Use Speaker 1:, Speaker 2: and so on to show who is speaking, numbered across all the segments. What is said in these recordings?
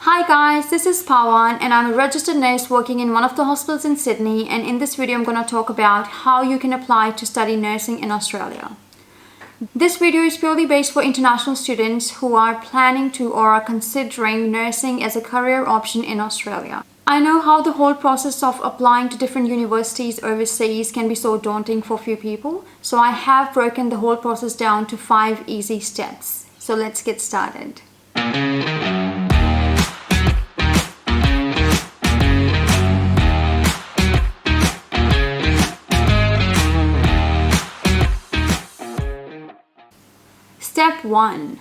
Speaker 1: Hi guys, this is Pawan and I'm a registered nurse working in one of the hospitals in Sydney, and in this video I'm going to talk about how you can apply to study nursing in Australia. This video is purely based for international students who are planning to or are considering nursing as a career option in Australia. I know how the whole process of applying to different universities overseas can be so daunting for few people, so I have broken the whole process down to 5 easy steps. So let's get started. Step 1.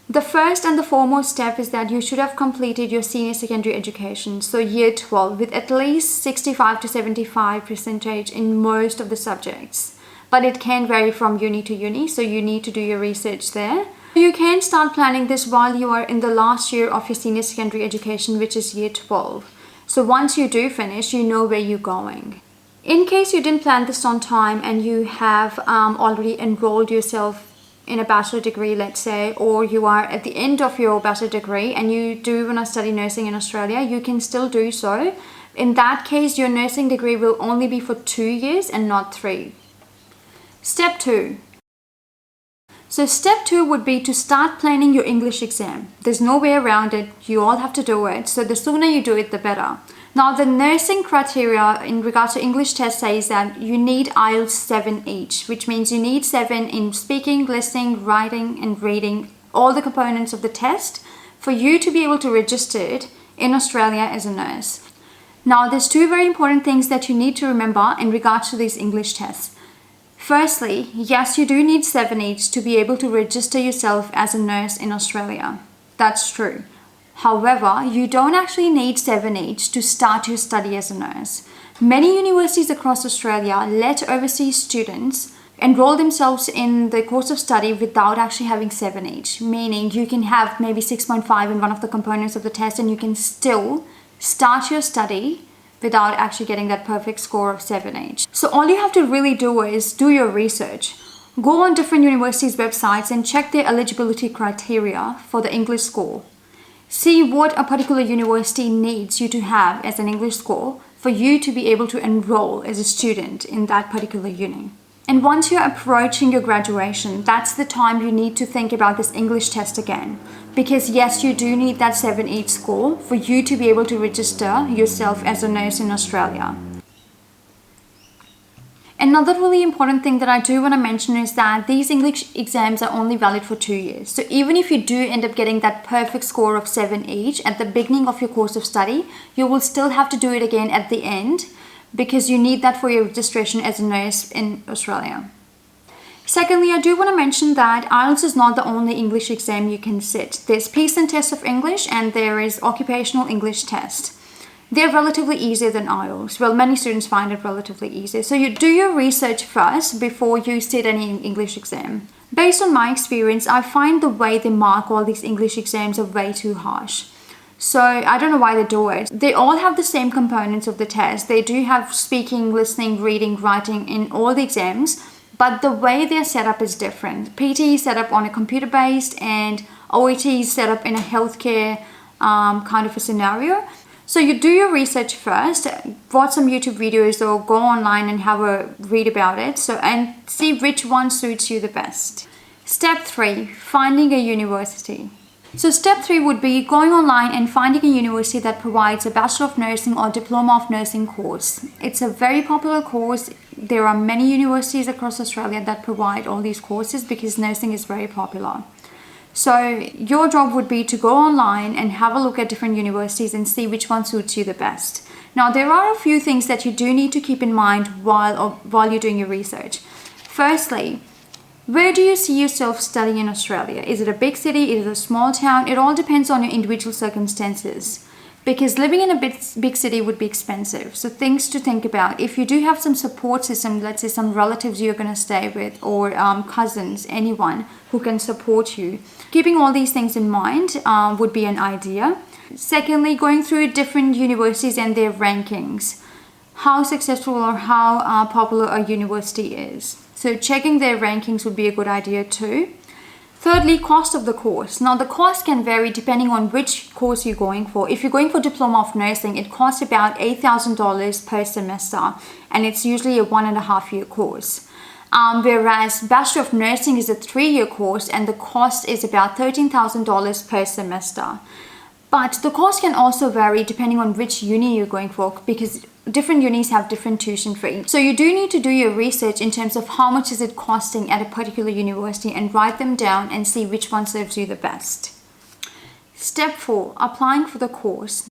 Speaker 1: The first and the foremost step is that you should have completed your senior secondary education, so year 12, with at least 65 to 75% in most of the subjects. But it can vary from uni to uni, so you need to do your research there. You can start planning this while you are in the last year of your senior secondary education, which is year 12. So once you do finish, you know where you're going. In case you didn't plan this on time and you have already enrolled yourself in a bachelor degree, let's say, or you are at the end of your bachelor degree and you do want to study nursing in Australia, you can still do so. In that case, your nursing degree will only be for 2 years and not 3. Step 2. So step 2 would be to start planning your English exam. There's no way around it. You all have to do it. So the sooner you do it, the better. Now, the nursing criteria in regards to English test says that you need IELTS 7 each, which means you need 7 in speaking, listening, writing, and reading, all the components of the test, for you to be able to register it in Australia as a nurse. Now, there's 2 very important things that you need to remember in regards to these English tests. Firstly, yes, you do need 7 each to be able to register yourself as a nurse in Australia. That's true. However, you don't actually need 7 each to start your study as a nurse. Many universities across Australia let overseas students enroll themselves in the course of study without actually having 7 each, meaning you can have maybe 6.5 in one of the components of the test and you can still start your study without actually getting that perfect score of 7 each. So all you have to really do is do your research. Go on different universities' websites and check their eligibility criteria for the English score. See what a particular university needs you to have as an English score for you to be able to enroll as a student in that particular uni. And once you're approaching your graduation, that's the time you need to think about this English test again. Because yes, you do need that 7 each score for you to be able to register yourself as a nurse in Australia. Another really important thing that I do want to mention is that these English exams are only valid for 2 years. So even if you do end up getting that perfect score of 7 each at the beginning of your course of study, you will still have to do it again at the end because you need that for your registration as a nurse in Australia. Secondly, I do want to mention that IELTS is not the only English exam you can sit. There's Pearson Test of English and there is Occupational English Test. They're relatively easier than IELTS. Well, many students find it relatively easy. So you do your research first before you sit any English exam. Based on my experience, I find the way they mark all these English exams are way too harsh. So I don't know why they do it. They all have the same components of the test. They do have speaking, listening, reading, writing in all the exams, but the way they're set up is different. PT is set up on a computer-based and OET is set up in a healthcare kind of a scenario. So you do your research first, watch some YouTube videos or go online and have a read about it and see which one suits you the best. Step 3, finding a university. So step 3 would be going online and finding a university that provides a Bachelor of Nursing or Diploma of Nursing course. It's a very popular course. There are many universities across Australia that provide all these courses because nursing is very popular. So your job would be to go online and have a look at different universities and see which one suits you the best. Now, there are a few things that you do need to keep in mind while you're doing your research. Firstly, where do you see yourself studying in Australia? Is it a big city? Is it a small town? It all depends on your individual circumstances. Because living in a big city would be expensive. So things to think about. If you do have some support system, let's say some relatives you're going to stay with or cousins, anyone who can support you, keeping all these things in mind would be an idea. Secondly, going through different universities and their rankings. How successful or how popular a university is. So checking their rankings would be a good idea too. Thirdly, cost of the course. Now, the cost can vary depending on which course you're going for. If you're going for Diploma of Nursing, it costs about $8,000 per semester, and it's usually a 1.5-year course. Whereas Bachelor of Nursing is a 3-year course, and the cost is about $13,000 per semester. But the cost can also vary depending on which uni you're going for, because different unis have different tuition fees. So you do need to do your research in terms of how much is it costing at a particular university, and write them down and see which one serves you the best. Step 4, applying for the course.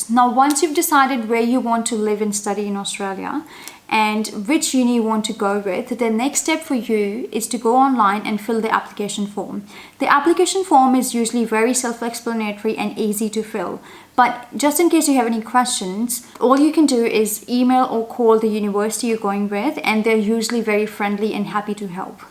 Speaker 1: Now, once you've decided where you want to live and study in Australia and which uni you want to go with, the next step for you is to go online and fill the application form. The application form is usually very self-explanatory and easy to fill. But just in case you have any questions, all you can do is email or call the university you're going with, and they're usually very friendly and happy to help.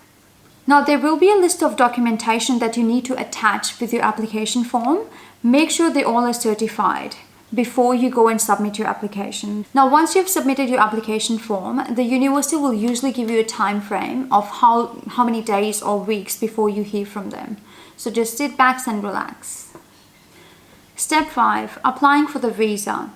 Speaker 1: Now, there will be a list of documentation that you need to attach with your application form. Make sure they all are certified before you go and submit your application. Now, once you've submitted your application form, the university will usually give you a time frame of how many days or weeks before you hear from them. So just sit back and relax. Step 5, applying for the visa.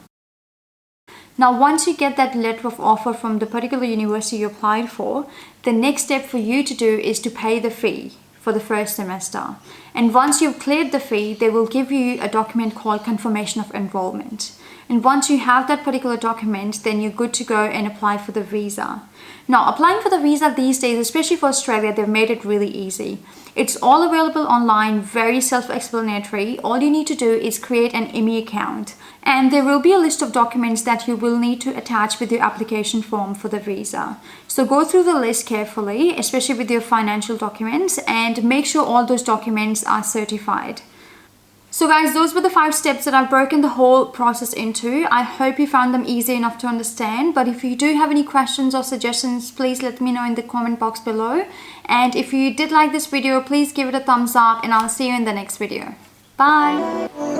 Speaker 1: Now, once you get that letter of offer from the particular university you applied for, the next step for you to do is to pay the fee for the first semester. And once you've cleared the fee, they will give you a document called confirmation of enrollment. And once you have that particular document, then you're good to go and apply for the visa. Now, applying for the visa these days, especially for Australia, they've made it really easy. It's all available online, very self-explanatory. All you need to do is create an IME account. And there will be a list of documents that you will need to attach with your application form for the visa. So go through the list carefully, especially with your financial documents, and make sure all those documents are certified. So guys, those were the 5 steps that I've broken the whole process into. I hope you found them easy enough to understand. But if you do have any questions or suggestions, please let me know in the comment box below. And if you did like this video, please give it a thumbs up, and I'll see you in the next video. Bye!